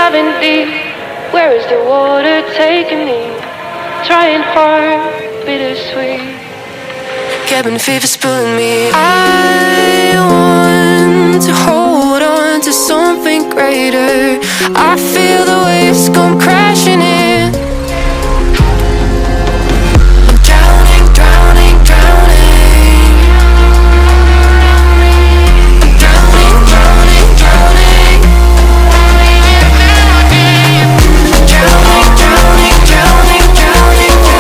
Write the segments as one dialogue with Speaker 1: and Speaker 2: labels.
Speaker 1: diving deep. Where is the water taking me? Trying hard, bittersweet.
Speaker 2: Cabin fever's pulling me. I want to hold on to something greater. I feel the waves come crashing in. I'm drowning, drowning, drowning. Drowning, drowning, drowning. Drowning, drowning, drowning, drowning,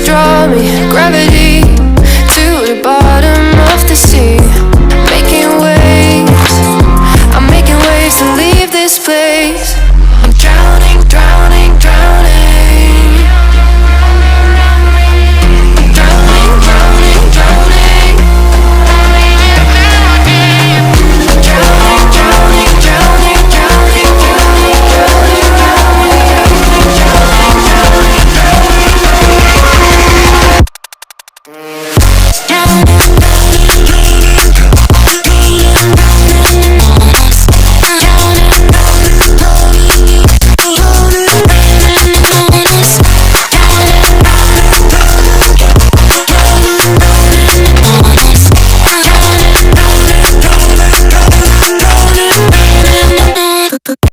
Speaker 2: draw me, gravity to the bottom of the sea. Making waves, I'm making waves to leave this place. I'm drowning, drowning, drowning. Drowning, drowning, drowning. Drowning, drowning, drowning, drowning, drowning, drowning.